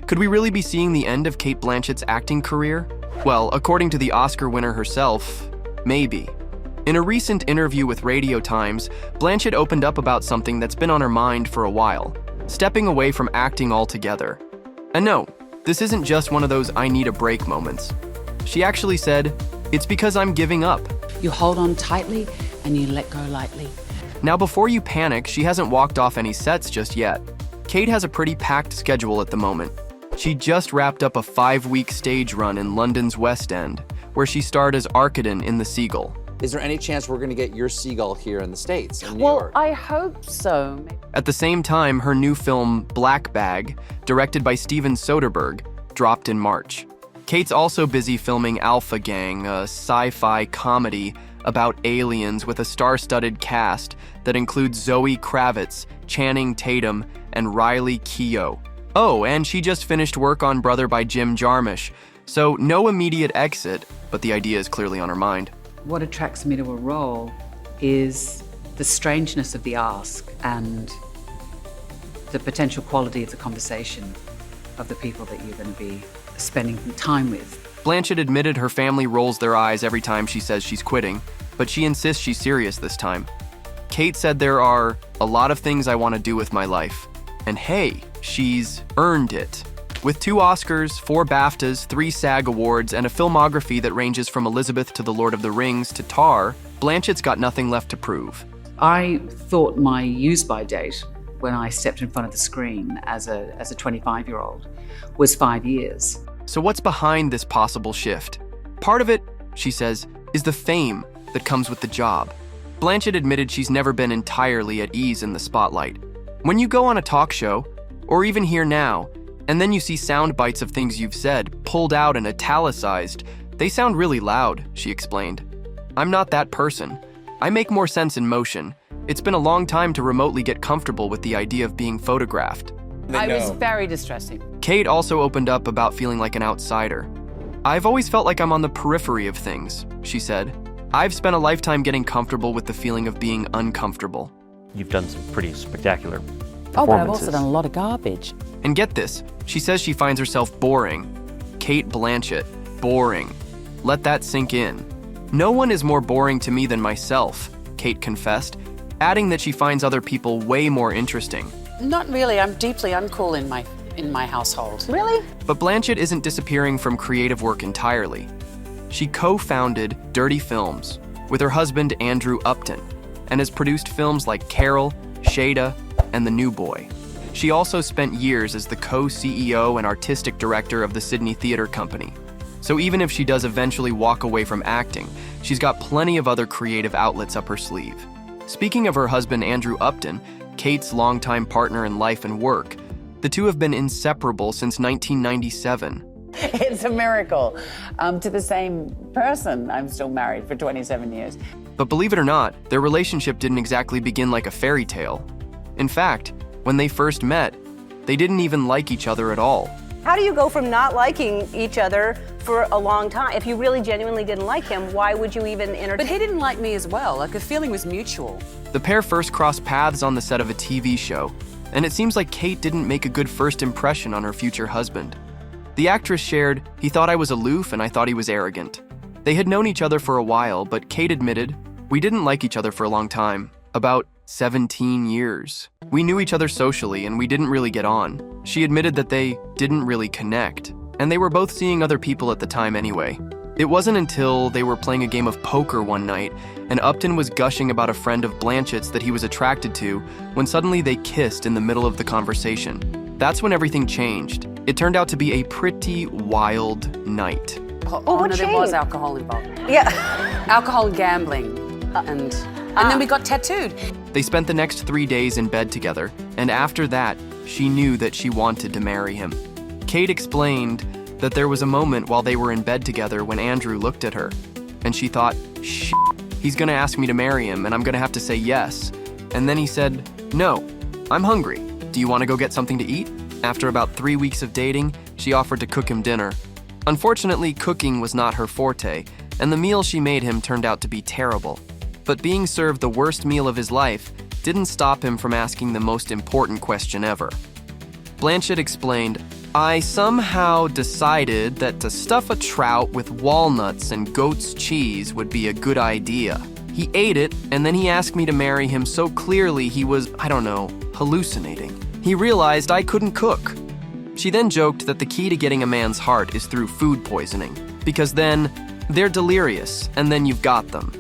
Could we really be seeing the end of Cate Blanchett's acting career? Well, according to the Oscar winner herself, maybe. In a recent interview with Radio Times, Blanchett opened up about something that's been on her mind for a while, stepping away from acting altogether. And no, this isn't just one of those I need a break moments. She actually said, "It's because I'm giving up." You hold on tightly and you let go lightly. Now before you panic, she hasn't walked off any sets just yet. Cate has a pretty packed schedule at the moment. She just wrapped up a 5-week stage run in London's West End, where she starred as Arcaden in The Seagull. Is there any chance we're going to get your Seagull here in the States, in New Well, York? I hope so. At the same time, her new film, Black Bag, directed by Steven Soderbergh, dropped in March. Kate's also busy filming Alpha Gang, a sci-fi comedy about aliens with a star-studded cast that includes Zoe Kravitz, Channing Tatum, and Riley Keough. Oh, and she just finished work on Brother by Jim Jarmusch, so no immediate exit, but the idea is clearly on her mind. What attracts me to a role is the strangeness of the ask and the potential quality of the conversation of the people that you're going to be spending time with. Blanchett admitted her family rolls their eyes every time she says she's quitting, but she insists she's serious this time. Cate said there are a lot of things I want to do with my life. And hey, she's earned it. With 2 Oscars, 4 BAFTAs, 3 SAG Awards, and a filmography that ranges from Elizabeth to The Lord of the Rings to Tar, Blanchett's got nothing left to prove. I thought my use-by date when I stepped in front of the screen as a 25-year-old was 5 years. So what's behind this possible shift? Part of it, she says, is the fame that comes with the job. Blanchett admitted she's never been entirely at ease in the spotlight. When you go on a talk show, or even here now, and then you see sound bites of things you've said pulled out and italicized, they sound really loud, she explained. I'm not that person. I make more sense in motion. It's been a long time to remotely get comfortable with the idea of being photographed. I was very distressing. Cate also opened up about feeling like an outsider. I've always felt like I'm on the periphery of things, she said. I've spent a lifetime getting comfortable with the feeling of being uncomfortable. You've done some pretty spectacular performances. Oh, but I've also done a lot of garbage. And get this, she says she finds herself boring. Cate Blanchett, boring. Let that sink in. No one is more boring to me than myself, Cate confessed, adding that she finds other people way more interesting. Not really. I'm deeply uncool in my household. Really? But Blanchett isn't disappearing from creative work entirely. She co-founded Dirty Films with her husband Andrew Upton and has produced films like Carol, Shada, and The New Boy. She also spent years as the co-CEO and artistic director of the Sydney Theatre Company. So even if she does eventually walk away from acting, she's got plenty of other creative outlets up her sleeve. Speaking of her husband Andrew Upton, Kate's longtime partner in life and work, the two have been inseparable since 1997. It's a miracle. To the same person, I'm still married for 27 years. But believe it or not, their relationship didn't exactly begin like a fairy tale. In fact, when they first met, they didn't even like each other at all. How do you go from not liking each other for a long time? If you really genuinely didn't like him, why would you even entertain? But he didn't like me as well. Like, the feeling was mutual. The pair first crossed paths on the set of a TV show, and it seems like Cate didn't make a good first impression on her future husband. The actress shared, "He thought I was aloof and I thought he was arrogant." They had known each other for a while, but Cate admitted, "We didn't like each other for a long time, about 17 years. We knew each other socially and we didn't really get on." She admitted that they didn't really connect, and they were both seeing other people at the time anyway. It wasn't until they were playing a game of poker one night and Upton was gushing about a friend of Blanchett's that he was attracted to when suddenly they kissed in the middle of the conversation. That's when everything changed. It turned out to be a pretty wild night. Oh, what no, there was changed? alcohol involved. Yeah. Alcohol and gambling. And then we got tattooed. They spent the next 3 days in bed together, and after that, she knew that she wanted to marry him. Cate explained that there was a moment while they were in bed together when Andrew looked at her, and she thought, "Shit, he's gonna ask me to marry him, and I'm gonna have to say yes." And then he said, "No, I'm hungry. Do you want to go get something to eat?" After about 3 weeks of dating, she offered to cook him dinner. Unfortunately, cooking was not her forte, and the meal she made him turned out to be terrible. But being served the worst meal of his life didn't stop him from asking the most important question ever. Blanchett explained, I somehow decided that to stuff a trout with walnuts and goat's cheese would be a good idea. He ate it, and then he asked me to marry him so clearly he was, I don't know, hallucinating. He realized I couldn't cook. She then joked that the key to getting a man's heart is through food poisoning, because then they're delirious, and then you've got them.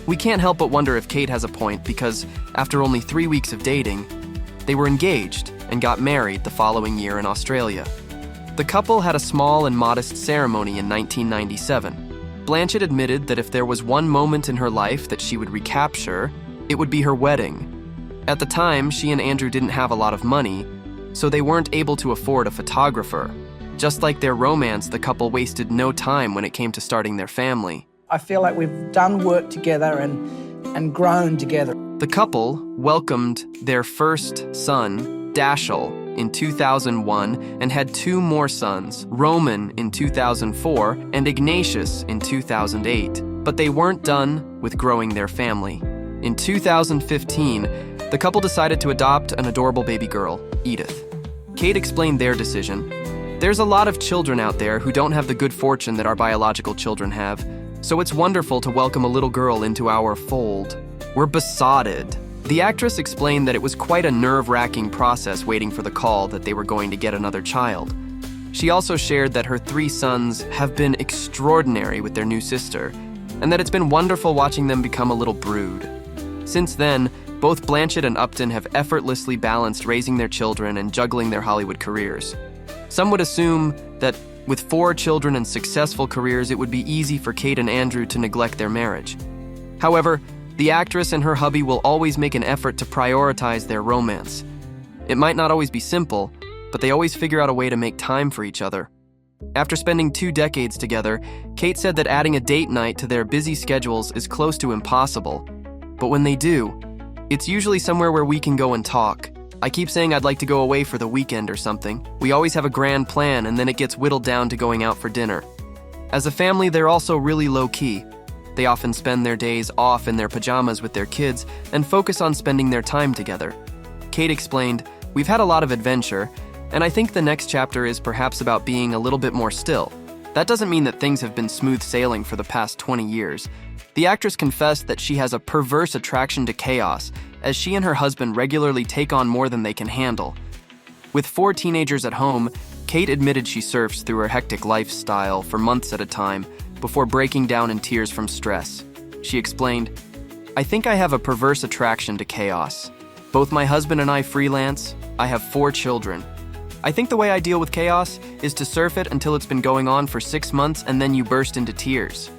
We can't help but wonder if Cate has a point, because after only 3 weeks of dating, they were engaged and got married the following year in Australia. The couple had a small and modest ceremony in 1997. Blanchett admitted that if there was one moment in her life that she would recapture, it would be her wedding. At the time, she and Andrew didn't have a lot of money, so they weren't able to afford a photographer. Just like their romance, the couple wasted no time when it came to starting their family. I feel like we've done work together and grown together. The couple welcomed their first son, Dashiell, in 2001 and had 2 more sons, Roman in 2004 and Ignatius in 2008. But they weren't done with growing their family. In 2015, the couple decided to adopt an adorable baby girl, Edith. Cate explained their decision. There's a lot of children out there who don't have the good fortune that our biological children have, so it's wonderful to welcome a little girl into our fold. We're besotted. The actress explained that it was quite a nerve-wracking process waiting for the call that they were going to get another child. She also shared that her 3 sons have been extraordinary with their new sister, and that it's been wonderful watching them become a little brood. Since then, both Blanchett and Upton have effortlessly balanced raising their children and juggling their Hollywood careers. Some would assume that with 4 children and successful careers, it would be easy for Cate and Andrew to neglect their marriage. However, the actress and her hubby will always make an effort to prioritize their romance. It might not always be simple, but they always figure out a way to make time for each other. After spending 2 decades together, Cate said that adding a date night to their busy schedules is close to impossible. But when they do, it's usually somewhere where we can go and talk. I keep saying I'd like to go away for the weekend or something. We always have a grand plan, and then it gets whittled down to going out for dinner. As a family, they're also really low-key. They often spend their days off in their pajamas with their kids and focus on spending their time together. Cate explained, "We've had a lot of adventure, and I think the next chapter is perhaps about being a little bit more still. That doesn't mean that things have been smooth sailing for the past 20 years. The actress confessed that she has a perverse attraction to chaos, as she and her husband regularly take on more than they can handle. With 4 teenagers at home, Cate admitted she surfs through her hectic lifestyle for months at a time before breaking down in tears from stress. She explained, "I think I have a perverse attraction to chaos. Both my husband and I freelance. I have 4 children. I think the way I deal with chaos is to surf it until it's been going on for 6 months and then you burst into tears."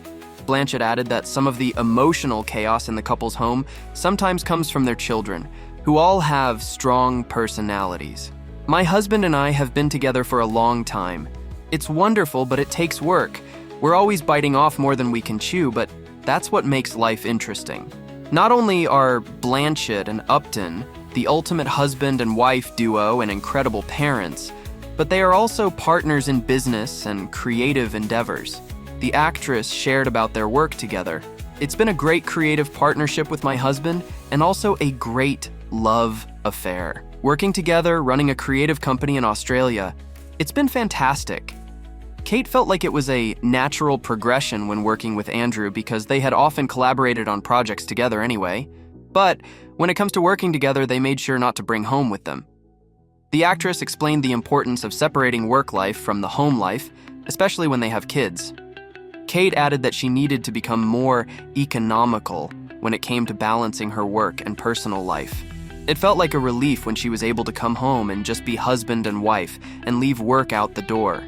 Blanchett added that some of the emotional chaos in the couple's home sometimes comes from their children, who all have strong personalities. "My husband and I have been together for a long time. It's wonderful, but it takes work. We're always biting off more than we can chew, but that's what makes life interesting." Not only are Blanchett and Upton the ultimate husband and wife duo and incredible parents, but they are also partners in business and creative endeavors. The actress shared about their work together. "It's been a great creative partnership with my husband and also a great love affair. Working together, running a creative company in Australia, it's been fantastic." Cate felt like it was a natural progression when working with Andrew because they had often collaborated on projects together anyway. But when it comes to working together, they made sure not to bring home with them. The actress explained the importance of separating work life from the home life, especially when they have kids. Cate added that she needed to become more economical when it came to balancing her work and personal life. It felt like a relief when she was able to come home and just be husband and wife and leave work out the door.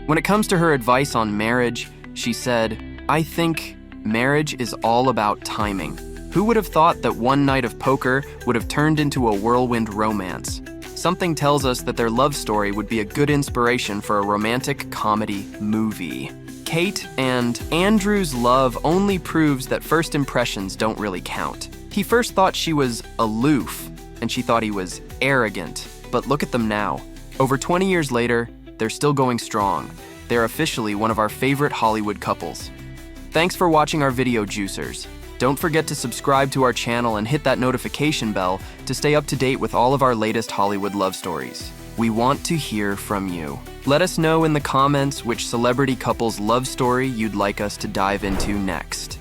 When it comes to her advice on marriage, she said, "I think marriage is all about timing. Who would have thought that one night of poker would have turned into a whirlwind romance? Something tells us that their love story would be a good inspiration for a romantic comedy movie." Cate and Andrew's love only proves that first impressions don't really count. He first thought she was aloof, and she thought he was arrogant. But look at them now. Over 20 years later, they're still going strong. They're officially one of our favorite Hollywood couples. Thanks for watching our video, Juicers. Don't forget to subscribe to our channel and hit that notification bell to stay up to date with all of our latest Hollywood love stories. We want to hear from you. Let us know in the comments which celebrity couple's love story you'd like us to dive into next.